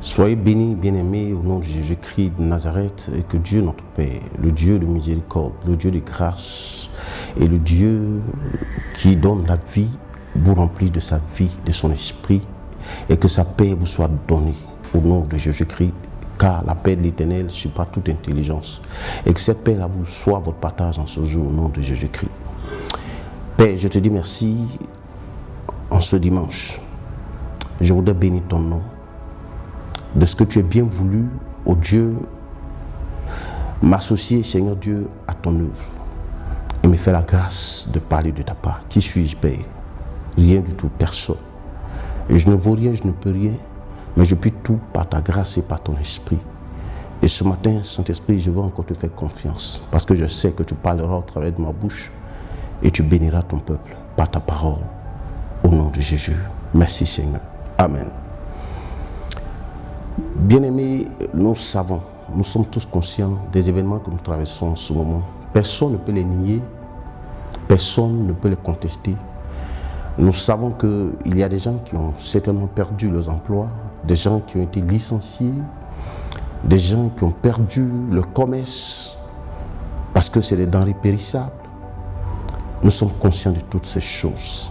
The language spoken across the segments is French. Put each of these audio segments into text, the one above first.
Soyez bénis, bien-aimés, au nom de Jésus-Christ de Nazareth, et que Dieu, notre Père, le Dieu de miséricorde, le Dieu de grâce, et le Dieu qui donne la vie, vous remplit de sa vie, de son esprit, et que sa paix vous soit donnée au nom de Jésus-Christ, car la paix de l'Éternel surpasse toute intelligence, et que cette paix-là vous soit votre partage en ce jour au nom de Jésus-Christ. Père, je te dis merci en ce dimanche. Je voudrais bénir ton nom, de ce que tu es bien voulu, ô Dieu, m'associer, Seigneur Dieu, à ton œuvre et me faire la grâce de parler de ta part. Qui suis-je, Père? Rien du tout, personne. Et je ne vaux rien, je ne peux rien, mais je puis tout par ta grâce et par ton esprit. Et ce matin, Saint-Esprit, je veux encore te faire confiance, parce que je sais que tu parleras au travers de ma bouche et tu béniras ton peuple par ta parole. Au nom de Jésus. Merci, Seigneur. Amen. Bien-aimés, nous savons, nous sommes tous conscients des événements que nous traversons en ce moment. Personne ne peut les nier, personne ne peut les contester. Nous savons qu'il y a des gens qui ont certainement perdu leurs emplois, des gens qui ont été licenciés, des gens qui ont perdu le commerce parce que c'est des denrées périssables. Nous sommes conscients de toutes ces choses.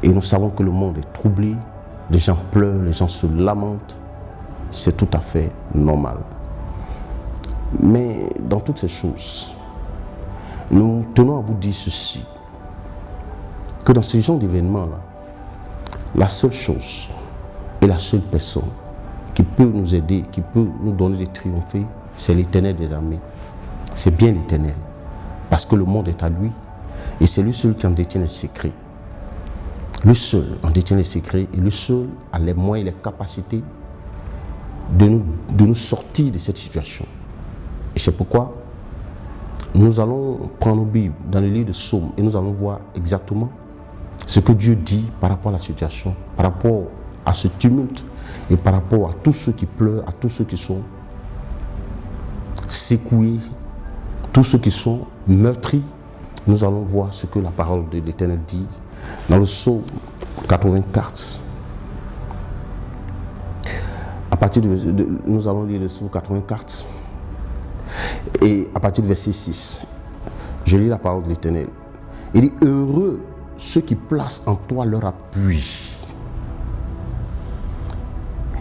Et nous savons que le monde est troublé, les gens pleurent, les gens se lamentent. C'est tout à fait normal. Mais dans toutes ces choses, nous tenons à vous dire ceci, que dans ce genre d'événements-là, la seule chose et la seule personne qui peut nous aider, qui peut nous donner de triompher, c'est l'Éternel des armées. C'est bien l'Éternel, parce que le monde est à lui, et c'est lui seul qui en détient les secrets. Lui seul en détient les secrets, et lui seul a les moyens et les capacités de nous sortir de cette situation. Et c'est pourquoi nous allons prendre nos Bibles dans le livre de Psaumes et nous allons voir exactement ce que Dieu dit par rapport à la situation, par rapport à ce tumulte et par rapport à tous ceux qui pleurent, à tous ceux qui sont secoués, tous ceux qui sont meurtris. Nous allons voir ce que la parole de l'Éternel dit dans le Psaume 84. À partir nous allons lire le Psaume 84 et à partir du verset 6, je lis la parole de l'Éternel. Il dit: heureux ceux qui placent en toi leur appui.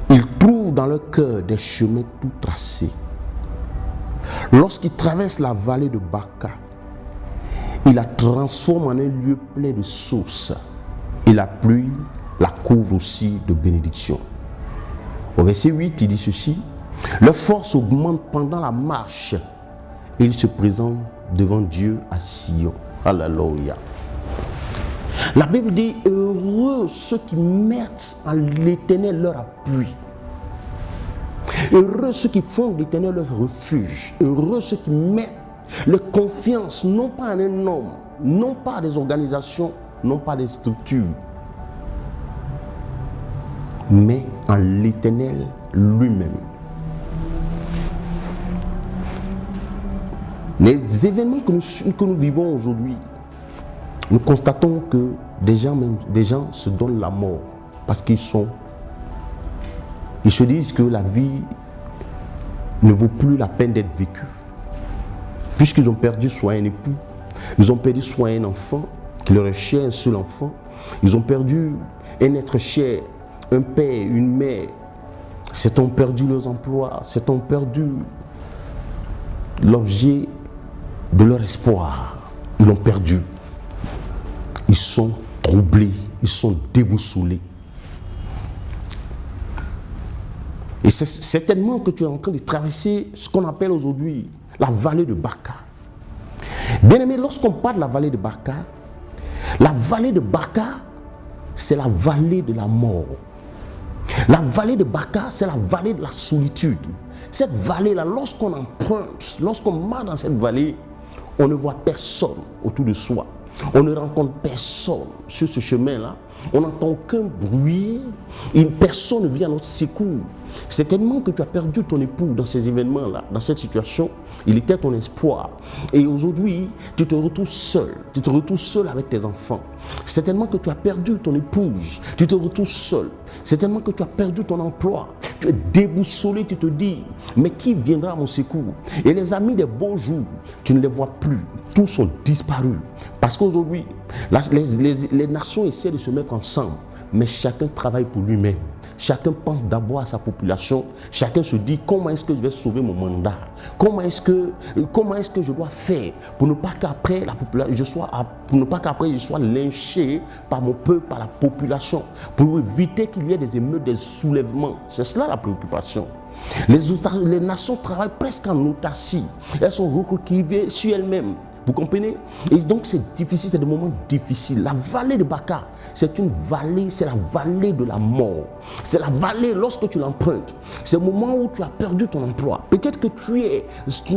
Ils trouvent dans leur cœur des chemins tout tracés. Lorsqu'ils traversent la vallée de Baca, il la transforme en un lieu plein de sources, et la pluie la couvre aussi de bénédictions. Au verset 8, il dit ceci: leur force augmente pendant la marche, et ils se présentent devant Dieu à Sion. Alléluia. La Bible dit: heureux ceux qui mettent en l'Éternel leur appui. Heureux ceux qui font de l'Éternel leur refuge. Heureux ceux qui mettent leur confiance non pas en un homme, non pas des organisations, non pas des structures, mais en l'Éternel lui-même. Les événements que nous vivons aujourd'hui, nous constatons que des gens se donnent la mort parce ils se disent que la vie ne vaut plus la peine d'être vécue. Puisqu'ils ont perdu soit un époux, ils ont perdu soit un enfant, qui leur est cher, un seul enfant, ils ont perdu un être cher, un père, une mère, certains ont perdu leurs emplois, certains ont perdu l'objet de leur espoir, ils l'ont perdu. Ils sont troublés, ils sont déboussolés. Et c'est certainement que tu es en train de traverser ce qu'on appelle aujourd'hui la vallée de Baca. Bien aimé, lorsqu'on parle de la vallée de Baca, c'est la vallée de la mort. La vallée de Baca, c'est la vallée de la solitude. Cette vallée-là, lorsqu'on emprunte, lorsqu'on marche dans cette vallée, on ne voit personne autour de soi. On ne rencontre personne sur ce chemin-là. on n'entend aucun bruit, une personne ne vient à notre secours. C'est tellement que tu as perdu ton époux dans ces événements-là, dans cette situation. Il était ton espoir. Et aujourd'hui, tu te retrouves seul. Tu te retrouves seul avec tes enfants. C'est tellement que tu as perdu ton épouse. Tu te retrouves seul. C'est tellement que tu as perdu ton emploi. Tu es déboussolé, tu te dis, mais qui viendra à mon secours? Et les amis des beaux jours, tu ne les vois plus. Tous sont disparus. Parce qu'aujourd'hui, les nations essaient de se mettre ensemble, mais chacun travaille pour lui-même. Chacun pense d'abord à sa population. Chacun se dit comment est-ce que je vais sauver mon mandat? Comment est-ce que je dois faire pour ne pas qu'après je sois lynché par mon peuple, par la population, pour éviter qu'il y ait des émeutes, des soulèvements. C'est cela la préoccupation. Les nations travaillent presque en autarcie. Elles sont recroquevillées sur elles-mêmes. Vous comprenez? Et donc c'est difficile, c'est des moments difficiles. La vallée de Baca, c'est une vallée, c'est la vallée de la mort. C'est la vallée lorsque tu l'empruntes. C'est le moment où tu as perdu ton emploi. Peut-être que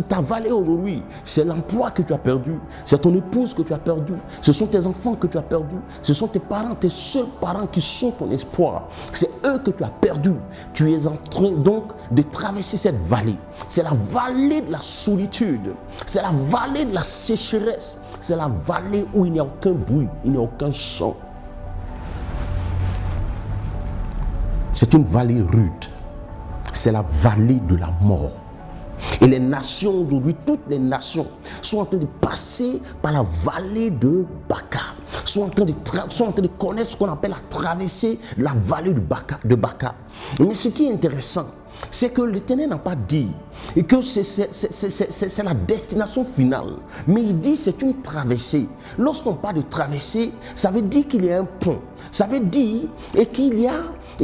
ta vallée aujourd'hui, c'est l'emploi que tu as perdu. C'est ton épouse que tu as perdu. Ce sont tes enfants que tu as perdus. Ce sont tes parents, tes seuls parents qui sont ton espoir. C'est eux que tu as perdus. Tu es en train donc de traverser cette vallée. C'est la vallée de la solitude. C'est la vallée de la sécheresse. C'est la vallée où il n'y a aucun bruit, il n'y a aucun son. C'est une vallée rude. C'est la vallée de la mort. Et les nations aujourd'hui, toutes les nations sont en train de passer par la vallée de Baca. Sont en train de connaître ce qu'on appelle la traversée de la vallée de Baca. Mais ce qui est intéressant, c'est que l'Éternel n'a pas dit et que c'est la destination finale. Mais il dit c'est une traversée. Lorsqu'on parle de traversée, ça veut dire qu'il y a un pont. Ça veut dire qu'il y a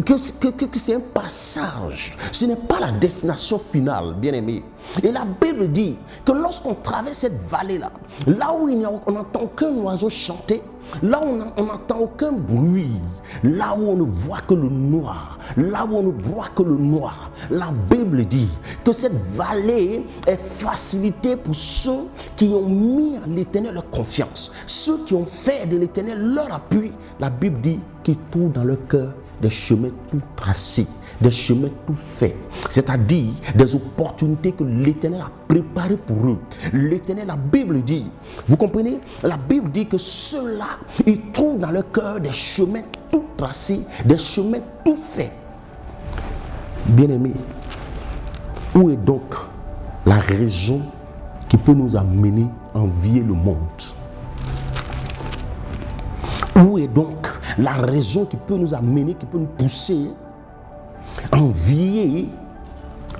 que c'est un passage. Ce n'est pas la destination finale, bien aimé. Et la Bible dit que lorsqu'on traverse cette vallée-là, là où on n'entend aucun oiseau chanter, là où on n'entend aucun bruit, là où on ne voit que le noir, là où on ne voit que le noir, la Bible dit que cette vallée est facilitée pour ceux qui ont mis à l'Éternel leur confiance, ceux qui ont fait de l'Éternel leur appui. La Bible dit qu'ils trouvent dans leur cœur des chemins tout tracés, des chemins tout faits, c'est-à-dire des opportunités que l'Éternel a préparées pour eux. L'Éternel, la Bible dit, vous comprenez, la Bible dit que ceux-là, ils trouvent dans leur cœur des chemins tout tracés, des chemins tout faits. Bien-aimés, où est donc la raison qui peut nous amener à envier le monde? Où est donc la raison qui peut nous amener, qui peut nous pousser à envier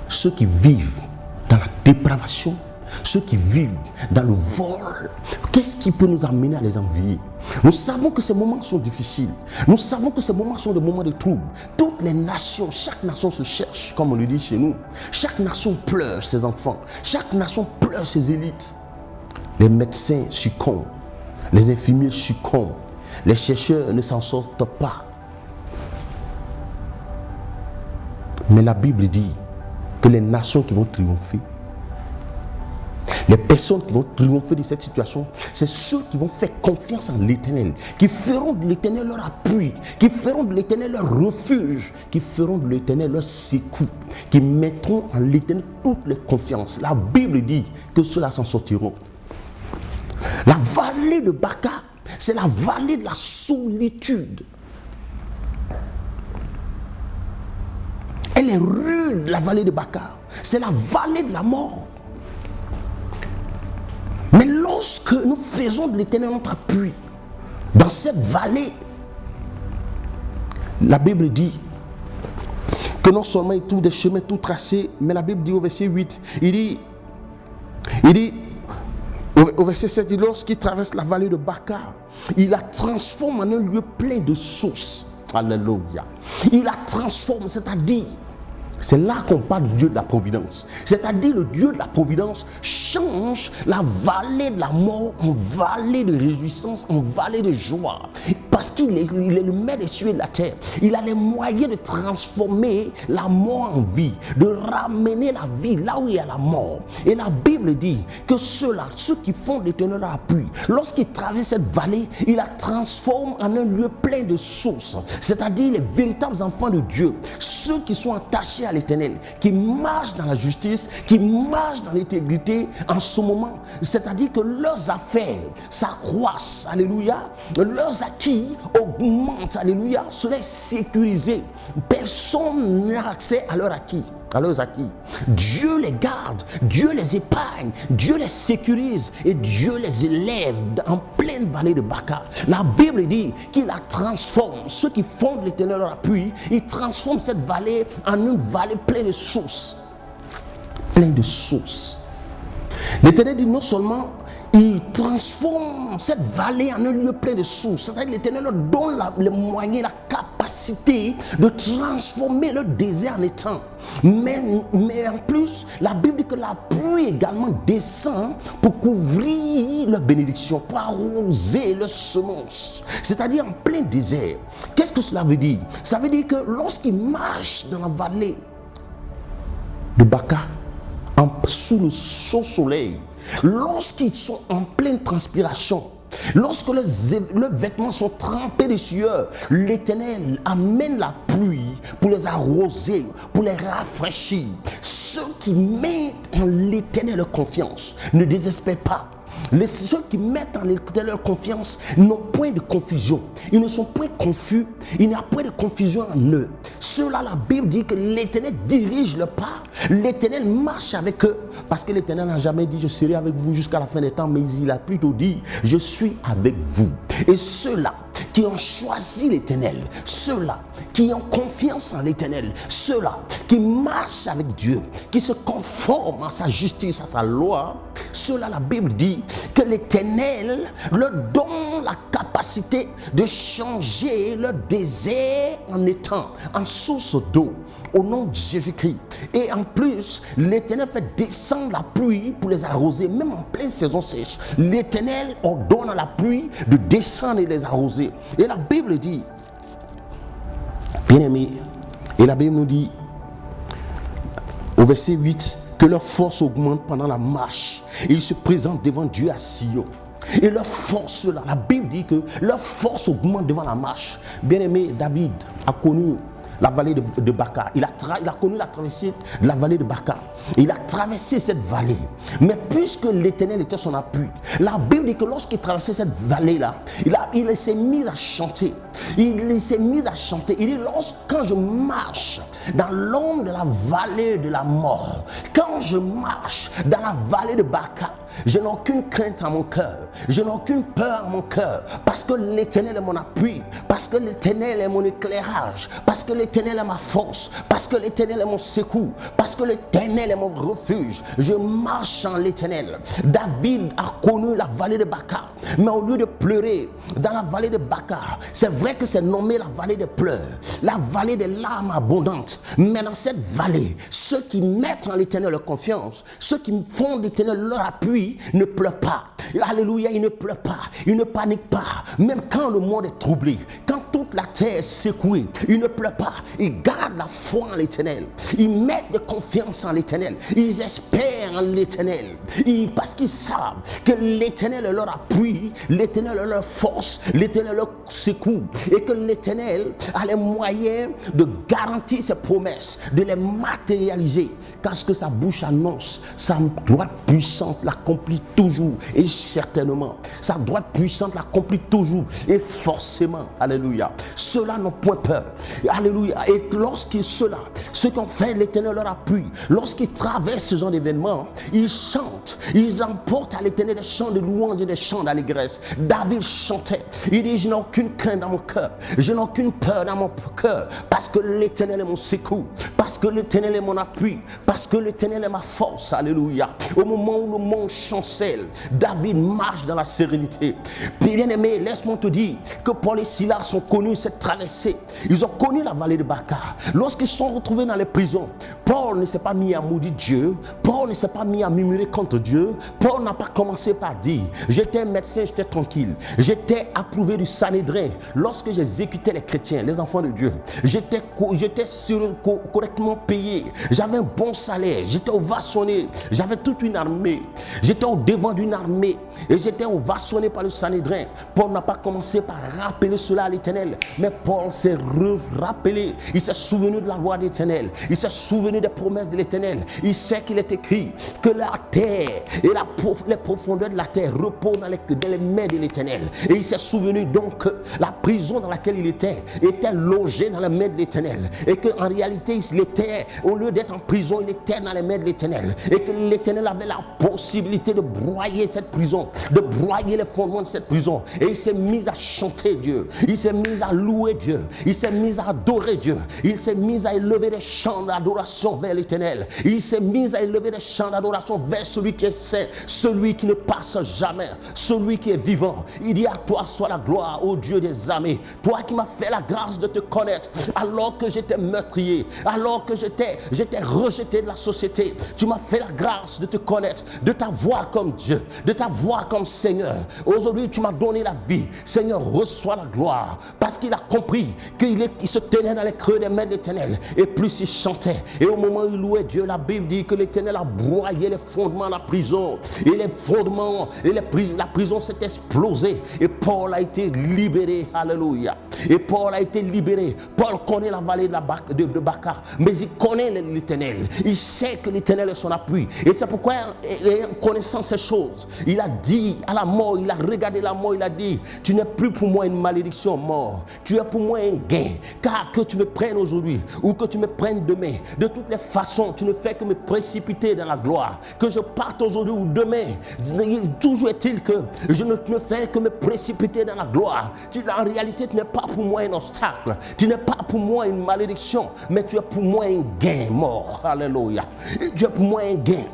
ceux qui vivent dans la dépravation, ceux qui vivent dans le vol? Qu'est-ce qui peut nous amener à les envier? Nous savons que ces moments sont difficiles. Nous savons que ces moments sont des moments de trouble. Toutes les nations, chaque nation se cherche, comme on le dit chez nous. Chaque nation pleure ses enfants. Chaque nation pleure ses élites. Les médecins succombent. Les infirmiers succombent. Les chercheurs ne s'en sortent pas. Mais la Bible dit que les nations qui vont triompher, les personnes qui vont triompher de cette situation, c'est ceux qui vont faire confiance en l'Éternel, qui feront de l'Éternel leur appui, qui feront de l'Éternel leur refuge, qui feront de l'Éternel leur secours, qui mettront en l'Éternel toutes les confiances. La Bible dit que ceux-là s'en sortiront. La vallée de Baca, c'est la vallée de la solitude. Elle est rude, la vallée de Baca. C'est la vallée de la mort. Mais lorsque nous faisons de l'Éternel notre appui, dans cette vallée, la Bible dit que non seulement il trouve des chemins tout tracés, mais la Bible dit au verset 8, il dit au verset 7, il dit, lorsqu'il traverse la vallée de Baca, il la transforme en un lieu plein de sources. Alléluia. Il la transforme, c'est-à-dire, c'est là qu'on parle du Dieu de la providence. C'est-à-dire le Dieu de la providence change la vallée de la mort en vallée de réjouissance, en vallée de joie. Parce qu'il est le maître des cieux et de la terre. Il a les moyens de transformer la mort en vie, de ramener la vie là où il y a la mort. Et la Bible dit que ceux-là, ceux qui font l'Éternel leur appui, lorsqu'ils traversent cette vallée, il la transforme en un lieu plein de sources. C'est-à-dire les véritables enfants de Dieu, ceux qui sont attachés à l'Éternel, qui marchent dans la justice, qui marchent dans l'intégrité en ce moment. C'est-à-dire que leurs affaires s'accroissent, alléluia, leurs acquis augmentent, alléluia, cela est sécurisé. Personne n'a accès à leurs acquis. Dieu les garde, Dieu les épargne, Dieu les sécurise et Dieu les élève en pleine vallée de Baca. La Bible dit qu'il la transforme. Ceux qui fondent l'Éternel leur appui, il transforme cette vallée en une vallée pleine de sources. Pleine de sources. L'Éternel dit non seulement il transforme cette vallée en un lieu plein de sources. C'est-à-dire que l'Éternel leur donne les moyens, la capacité de transformer le désert en étang. Mais en plus, la Bible dit que la pluie également descend pour couvrir leur bénédiction, pour arroser leur semence. C'est-à-dire en plein désert. Qu'est-ce que cela veut dire? Ça veut dire que lorsqu'ils marchent dans la vallée de Baca, sous le chaud soleil, lorsqu'ils sont en pleine transpiration, lorsque leurs vêtements sont trempés de sueur, l'Éternel amène la pluie pour les arroser, pour les rafraîchir. Ceux qui mettent en l'Éternel leur confiance ne désespèrent pas. Ceux qui mettent en l'Éternel leur confiance n'ont point de confusion. Ils ne sont point confus. Il n'y a point de confusion en eux. Ceux-là, la Bible dit que l'Éternel dirige le pas. L'Éternel marche avec eux. Parce que l'Éternel n'a jamais dit je serai avec vous jusqu'à la fin des temps. Mais il a plutôt dit je suis avec vous. Et ceux-là qui ont choisi l'Éternel, ceux-là qui ont confiance en l'Éternel, ceux-là qui marchent avec Dieu, qui se conforment à sa justice, à sa loi, ceux-là, la Bible dit que l'Éternel leur donne la capacité de changer leur désert en étang, en source d'eau, au nom de Jésus-Christ. Et en plus, l'Éternel fait descendre la pluie pour les arroser, même en pleine saison sèche. L'Éternel ordonne à la pluie de descendre et les arroser. Et la Bible dit, bien aimé, et la Bible nous dit, au verset 8, que leur force augmente pendant la marche. Et ils se présentent devant Dieu à Sion. Et leur force là, la Bible dit que leur force augmente devant la marche. Bien aimé, David a connu la vallée de Baca. Il a connu la traversée de la vallée de Baca. Il a traversé cette vallée. Mais puisque l'Éternel était son appui, la Bible dit que lorsqu'il traversait cette vallée-là, il s'est mis à chanter. Il s'est mis à chanter. Il dit, quand je marche dans l'ombre de la vallée de la mort, quand je marche dans la vallée de Baca, je n'ai aucune crainte à mon cœur. Je n'ai aucune peur à mon cœur. Parce que l'Éternel est mon appui. Parce que l'Éternel est mon éclairage. Parce que l'Éternel est ma force. Parce que l'Éternel est mon secours. Parce que l'Éternel est mon refuge. Je marche en l'Éternel. David a connu la vallée de Baca. Mais au lieu de pleurer dans la vallée de Baca, c'est vrai que c'est nommé la vallée des pleurs. La vallée des larmes abondantes. Mais dans cette vallée, ceux qui mettent en l'Éternel leur confiance, ceux qui font l'Éternel leur appui, ne pleure pas. Alléluia, il ne pleure pas. Il ne panique pas. Même quand le monde est troublé, quand toute la terre est secouée, il ne pleure pas. Ils gardent la foi en l'Éternel. Ils mettent de confiance en l'Éternel. Ils espèrent en l'Éternel. Parce qu'ils savent que l'Éternel est leur appui, l'Éternel est leur force, l'Éternel est leur secours. Et que l'Éternel a les moyens de garantir ses promesses, de les matérialiser. Car ce que sa bouche annonce, sa droite puissante l'accomplit toujours et certainement. Sa droite puissante l'accomplit toujours et forcément. Alléluia. Ceux-là n'ont point peur. Alléluia. Et lorsqu'ils, ceux qui ont fait l'Éternel leur appui, lorsqu'ils traversent ce genre d'événements, ils chantent. Ils emportent à l'Éternel des chants de louange et des chants d'allégresse. David chantait. Il dit, je n'ai aucune crainte dans mon cœur. Je n'ai aucune peur dans mon cœur. Parce que l'Éternel est mon secours. Parce que l'Éternel est mon appui. Parce que l'Éternel est ma force. Alléluia. Au moment où le monde chancelle, David marche dans la sérénité. Puis bien aimé, laisse-moi te dire que Paul et Silas ont connu connu cette traversée. Ils ont connu la vallée de Baca. Lorsqu'ils sont retrouvés dans les prisons, Paul ne s'est pas mis à maudire Dieu. Paul ne s'est pas mis à murmurer contre Dieu. Paul n'a pas commencé par dire, j'étais un médecin, j'étais tranquille. J'étais approuvé du Sanhédrin lorsque j'exécutais les chrétiens, les enfants de Dieu. J'étais correctement payé. J'avais un bon salaire. J'étais ovationné. J'avais toute une armée. J'étais au devant d'une armée. Et j'étais ovationné par le Sanhédrin. Paul n'a pas commencé par rappeler cela à l'Éternel. Mais Paul s'est rappelé. Il s'est souvenu de la loi de l'Éternel. Il s'est souvenu des promesses de l'Éternel. Il sait qu'il est écrit que la terre et les profondeurs de la terre reposent dans les mains de l'Éternel. Et il s'est souvenu donc que la prison dans laquelle il était logée dans les mains de l'Éternel. Et qu'en réalité, il était, au lieu d'être en prison, il était dans les mains de l'Éternel. Et que l'Éternel avait la possibilité de broyer cette prison, de broyer les fondements de cette prison. Et il s'est mis à chanter Dieu. Il s'est mis à louer Dieu. Il s'est mis à adorer Dieu. Il s'est mis à élever des chants d'adoration vers l'Éternel. Il s'est mis à élever des chants d'adoration vers celui qui est saint, celui qui ne passe jamais, celui qui est vivant. Il dit, à toi soit la gloire, ô Dieu des armées. Toi qui m'as fait la grâce de te connaître alors que j'étais meurtrier, alors que j'étais rejeté de la société. Tu m'as fait la grâce de te connaître, de t'avoir comme Dieu, de t'avoir comme Seigneur. Aujourd'hui, tu m'as donné la vie. Seigneur, reçois la gloire. Parce qu'il a compris qu'il se tenait dans les creux des mains de l'Éternel. Et plus il chantait. Et au moment où il louait Dieu, la Bible dit que l'Éternel a broyé les fondements de la prison. Et les fondements, la prison s'est explosée. Et Paul a été libéré. Alléluia. Et Paul a été libéré. Paul connaît la vallée de Baca. Mais il connaît l'Éternel. Il sait que l'Éternel est son appui. Et c'est pourquoi, en connaissant ces choses, il a dit à la mort, il a regardé la mort, il a dit, tu n'es plus pour moi une malédiction, mort. Tu es pour moi un gain. Car que tu me prennes aujourd'hui ou que tu me prennes demain, de toutes les façons, tu ne fais que me précipiter dans la gloire. Que je parte aujourd'hui ou demain, toujours est-il que je ne fais que me précipiter dans la gloire. En réalité, tu n'es pas pour moi un obstacle. Tu n'es pas pour moi une malédiction, mais tu es pour moi un gain, mort. Alléluia. Tu es pour moi un gain.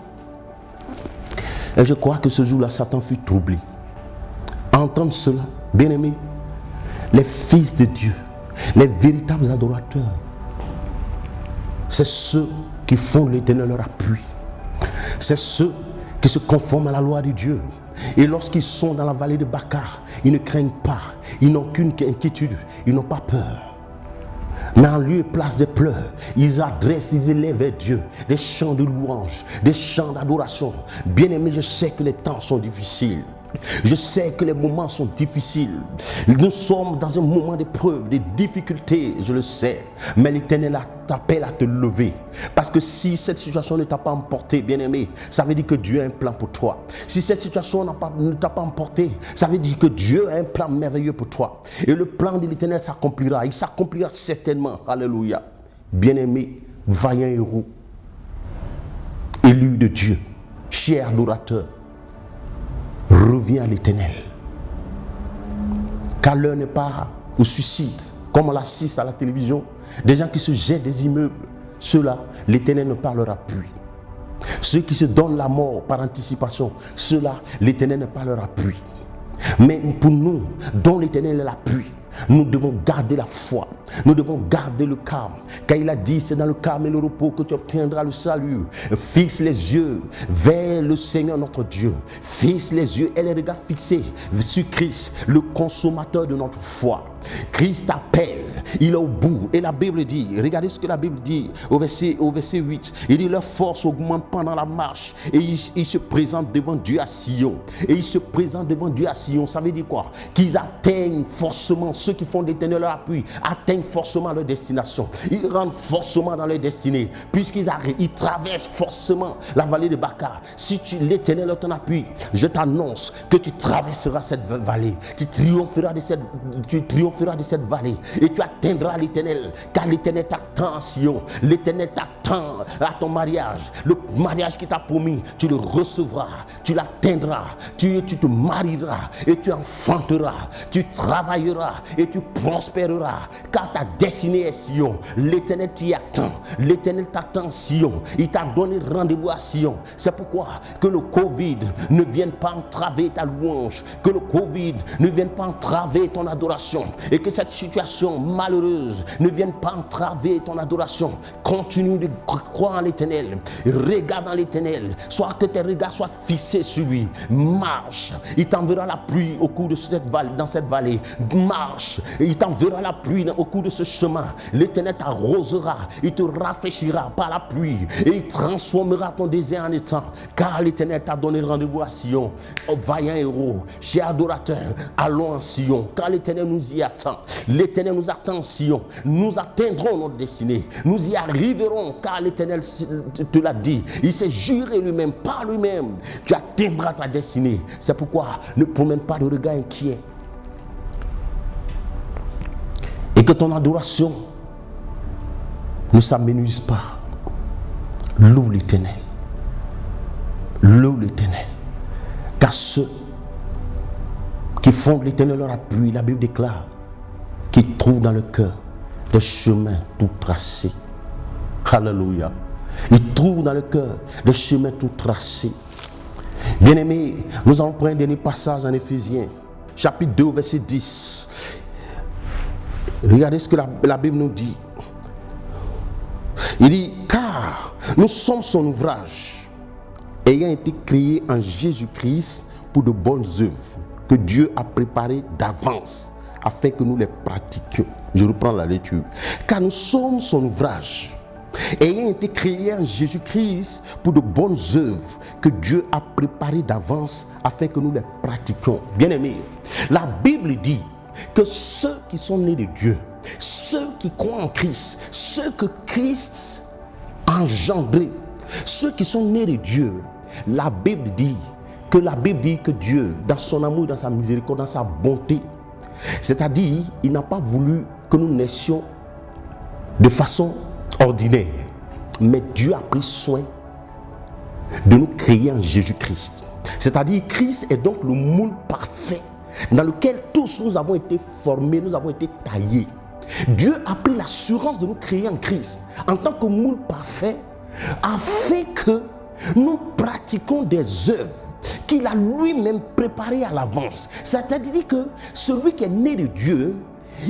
Et je crois que ce jour-là, Satan fut troublé. Entendre cela, bien-aimés, les fils de Dieu, les véritables adorateurs, c'est ceux qui font de l'Éternel leur appui. C'est ceux qui se conforment à la loi de Dieu. Et lorsqu'ils sont dans la vallée de Baca, ils ne craignent pas, ils n'ont aucune inquiétude, ils n'ont pas peur. Mais en lieu et place des pleurs, ils adressent, ils élèvent vers Dieu des chants de louange, des chants d'adoration. Bien-aimés, je sais que les temps sont difficiles. Je sais que les moments sont difficiles. Nous sommes dans un moment d'épreuve, de difficultés, je le sais. Mais l'Éternel t'appelle à te lever. Parce que si cette situation ne t'a pas emporté, bien-aimé, ça veut dire que Dieu a un plan pour toi. Si cette situation ne t'a pas emporté, ça veut dire que Dieu a un plan merveilleux pour toi. Et le plan de l'Éternel s'accomplira. Il s'accomplira certainement. Alléluia. Bien-aimé, vaillant héros, élu de Dieu, cher adorateur, reviens à l'Éternel. Car l'heure n'est pas au suicide, comme on l'assiste à la télévision. Des gens qui se jettent des immeubles, ceux-là, l'Éternel ne parlera plus. Ceux qui se donnent la mort par anticipation, ceux-là, l'Éternel ne parlera plus. Mais pour nous, dont l'Éternel est l'appui, nous devons garder la foi, nous devons garder le calme, car il a dit, c'est dans le calme et le repos que tu obtiendras le salut. Fixe les yeux vers le Seigneur notre Dieu, fixe les yeux et les regards fixés sur Christ, le consommateur de notre foi. Christ appelle, il est au bout. Et la Bible dit, regardez ce que la Bible dit au verset 8. Il dit, leur force augmente pendant la marche. Et ils se présentent devant Dieu à Sion. Et ils se présentent devant Dieu à Sion. Ça veut dire quoi? Qu'ils atteignent forcément, ceux qui font l'Éternel leur appui, atteignent forcément leur destination. Ils rentrent forcément dans leur destinée. Puisqu'ils arrivent, ils traversent forcément la vallée de Baca. Si l'Éternel est ton appui, je t'annonce que tu traverseras cette vallée. Tu triompheras de cette vallée et tu atteindras l'Éternel, car l'Éternel t'attend à Sion. L'Éternel t'attend à ton mariage. Le mariage qu'il t'a promis, tu le recevras, tu l'atteindras, tu te marieras et tu enfanteras, tu travailleras et tu prospéreras, car ta destinée est Sion. L'Éternel t'y attend, l'Éternel t'attend à Sion. Il t'a donné rendez-vous à Sion. C'est pourquoi que le Covid ne vienne pas entraver ta louange, que le Covid ne vienne pas entraver ton adoration, et que cette situation malheureuse ne vienne pas entraver ton adoration. Continue de croire en l'Éternel, regarde en l'Éternel, soit que tes regards soient fixés sur lui. Marche, il t'enverra la pluie au cours de cette vallée, dans cette vallée. Marche, et il t'enverra la pluie au cours de ce chemin. L'Éternel t'arrosera, il te rafraîchira par la pluie, et il transformera ton désert en étang, car l'Éternel t'a donné rendez-vous à Sion. Oh, vaillant héros, chers adorateurs, allons en Sion, car l'Éternel nous y attend. L'Éternel nous attend en Sion. Nous atteindrons notre destinée, nous y arriverons, car l'Éternel te l'a dit. Il s'est juré lui-même, par lui-même, tu atteindras ta destinée. C'est pourquoi ne promène pas de regard inquiet, et que ton adoration ne s'amenuise pas. Loue l'Éternel, loue l'Éternel, car ceux qui fondent l'Éternel leur appui, la Bible déclare, qui trouvent dans le cœur des chemins tout tracés. Alléluia. Ils trouvent dans le cœur des chemins tout tracés. Bien-aimés, nous allons prendre un dernier passage en Éphésiens, chapitre 2, verset 10. Regardez ce que la Bible nous dit. Il dit, car nous sommes son ouvrage, ayant été créés en Jésus-Christ pour de bonnes œuvres que Dieu a préparées d'avance afin que nous les pratiquions. Je reprends la lecture. Car nous sommes son ouvrage, ayant été créés en Jésus-Christ pour de bonnes œuvres que Dieu a préparées d'avance afin que nous les pratiquions. Bien-aimés, la Bible dit que ceux qui sont nés de Dieu, ceux qui croient en Christ, ceux que Christ a engendrés, ceux qui sont nés de Dieu, la Bible dit que Dieu, dans son amour, dans sa miséricorde, dans sa bonté, c'est-à-dire, il n'a pas voulu que nous naissions de façon ordinaire, mais Dieu a pris soin de nous créer en Jésus-Christ. C'est-à-dire, Christ est donc le moule parfait dans lequel tous nous avons été formés, nous avons été taillés. Dieu a pris l'assurance de nous créer en Christ en tant que moule parfait, afin que nous pratiquions des œuvres qu'il a lui-même préparées à l'avance. C'est-à-dire que celui qui est né de Dieu,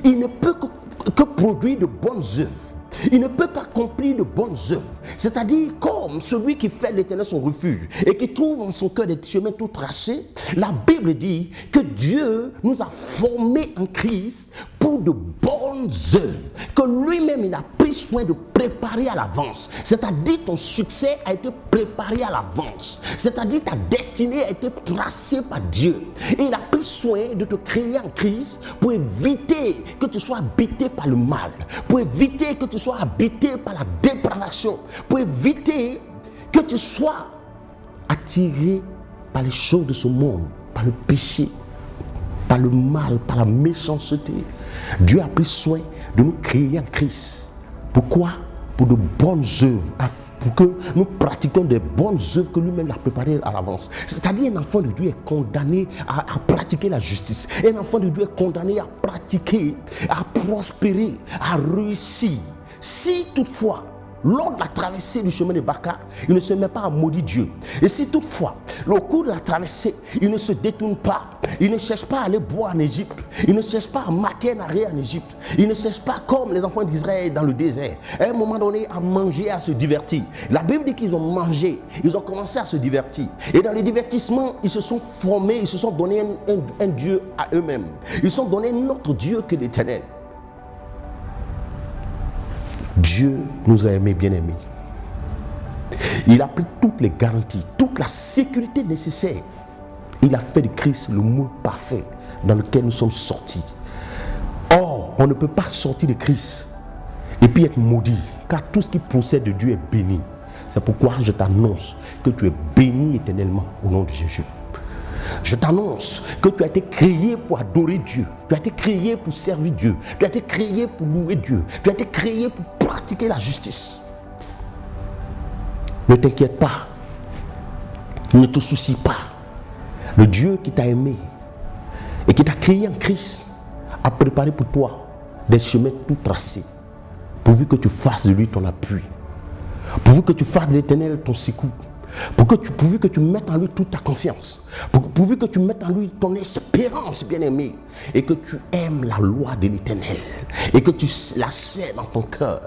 il ne peut que produire de bonnes œuvres. Il ne peut qu'accomplir de bonnes œuvres. C'est-à-dire comme celui qui fait l'Éternel son refuge et qui trouve en son cœur des chemins tout tracés. La Bible dit que Dieu nous a formés en Christ pour de bonnes œuvres que lui-même il a pris soin de préparer à l'avance. C'est-à-dire ton succès a été préparé à l'avance. C'est-à-dire ta destinée a été tracée par Dieu. Et il a pris soin de te créer en Christ pour éviter que tu sois habité par le mal, pour éviter que tu sois habité par la dépravation, pour éviter que tu sois attiré par les choses de ce monde, par le péché, par le mal, par la méchanceté. Dieu a pris soin de nous créer en Christ. Pourquoi? Pour de bonnes œuvres, pour que nous pratiquions des bonnes œuvres que lui-même a préparées à l'avance. C'est-à-dire, un enfant de Dieu est condamné à pratiquer la justice. Un enfant de Dieu est condamné à pratiquer, à prospérer, à réussir. Si toutefois, lors de la traversée du chemin de Barca, il ne se met pas à maudire Dieu. Et si toutefois, au cours de la traversée, il ne se détourne pas, il ne cherche pas à aller boire en Égypte, il ne cherche pas à marquer un arrêt en Égypte, il ne cherche pas comme les enfants d'Israël dans le désert, à un moment donné à manger, à se divertir. La Bible dit qu'ils ont mangé, ils ont commencé à se divertir. Et dans le divertissement, ils se sont formés, ils se sont donné un Dieu à eux-mêmes. Ils se sont donné un autre Dieu que l'Éternel. Dieu nous a aimés, bien-aimés. Il a pris toutes les garanties, toute la sécurité nécessaire. Il a fait de Christ le moule parfait dans lequel nous sommes sortis. Or, on ne peut pas sortir de Christ et puis être maudit, car tout ce qui procède de Dieu est béni. C'est pourquoi je t'annonce que tu es béni éternellement au nom de Jésus. Je t'annonce que tu as été créé pour adorer Dieu. Tu as été créé pour servir Dieu. Tu as été créé pour louer Dieu. Tu as été créé pour pratiquer la justice. Ne t'inquiète pas. Ne te soucie pas. Le Dieu qui t'a aimé et qui t'a créé en Christ a préparé pour toi des chemins tout tracés, pourvu que tu fasses de lui ton appui, pourvu que tu fasses de l'Éternel ton secours, pourvu que tu mettes en lui toute ta confiance, pourvu que tu mettes en lui ton espérance, bien-aimé, et que tu aimes la loi de l'Éternel, et que tu la sais dans ton cœur,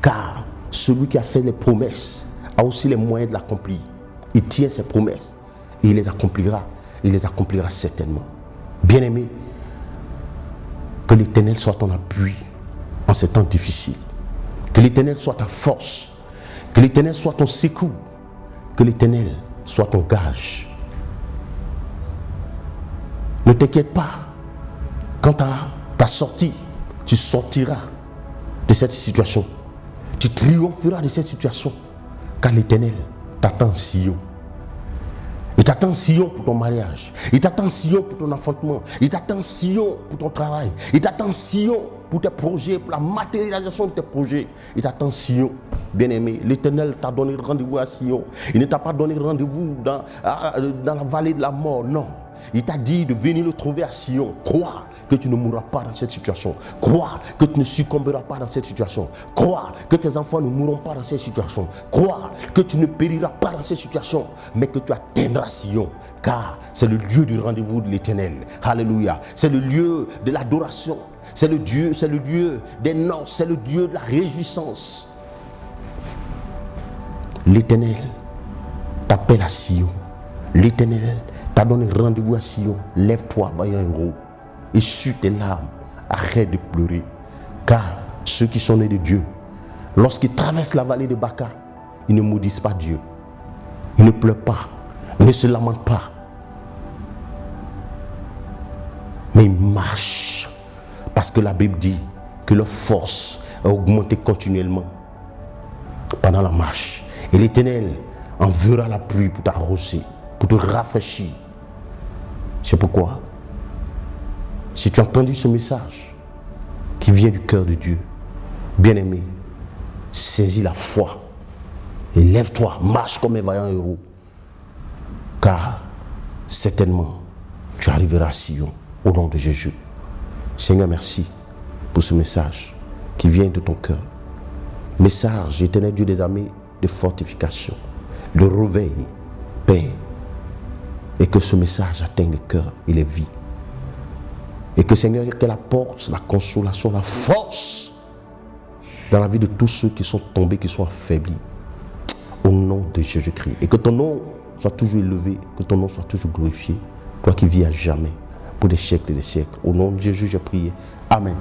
car celui qui a fait les promesses a aussi les moyens de l'accomplir. Il tient ses promesses, et il les accomplira certainement. Bien-aimé, que l'Éternel soit ton appui en ces temps difficiles, que l'Éternel soit ta force, que l'Éternel soit ton secours, que l'Éternel soit ton gage. Ne t'inquiète pas, quand ta sortie, tu sortiras de cette situation, tu triompheras de cette situation, car l'Éternel t'attend en Sion. Il t'attend en Sion pour ton mariage, il t'attend en Sion pour ton enfantement, il t'attend en Sion pour ton travail, il t'attend en Sion pour tes projets, pour la matérialisation de tes projets. Il t'attend en Sion, bien-aimé. L'Éternel t'a donné rendez-vous à Sion. Il ne t'a pas donné rendez-vous dans la vallée de la mort, non. Il t'a dit de venir le trouver à Sion. Crois que tu ne mourras pas dans cette situation. Crois que tu ne succomberas pas dans cette situation. Crois que tes enfants ne mourront pas dans cette situation. Crois que tu ne périras pas dans cette situation, mais que tu atteindras Sion. Car c'est le lieu du rendez-vous de l'Éternel. Alléluia. C'est le lieu de l'adoration. C'est le lieu des noces. C'est le lieu de la réjouissance. L'Éternel t'appelle à Sion. L'Éternel t'a donné rendez-vous à Sion. Lève-toi, vaillant héros. Essuie tes larmes. Arrête de pleurer. Car ceux qui sont nés de Dieu, lorsqu'ils traversent la vallée de Baca, ils ne maudissent pas Dieu. Ils ne pleurent pas. Ils ne se lamentent pas. Mais ils marchent. Parce que la Bible dit que leur force a augmenté continuellement pendant la marche. Et l'Éternel enverra la pluie pour t'arroser, pour te rafraîchir. C'est pourquoi, si tu as entendu ce message qui vient du cœur de Dieu, bien-aimé, saisis la foi et lève-toi, marche comme un vaillant héros. Car certainement, tu arriveras à Sion au nom de Jésus. Seigneur, merci pour ce message qui vient de ton cœur. Message, Éternel Dieu des armées, de fortification, de réveil, paix. Et que ce message atteigne les cœurs et les vies. Et que Seigneur, qu'elle apporte la consolation, la force dans la vie de tous ceux qui sont tombés, qui sont affaiblis. Au nom de Jésus-Christ. Et que ton nom soit toujours élevé, que ton nom soit toujours glorifié. Toi qui vis à jamais, pour des siècles et des siècles. Au nom de Jésus, j'ai prié. Amen.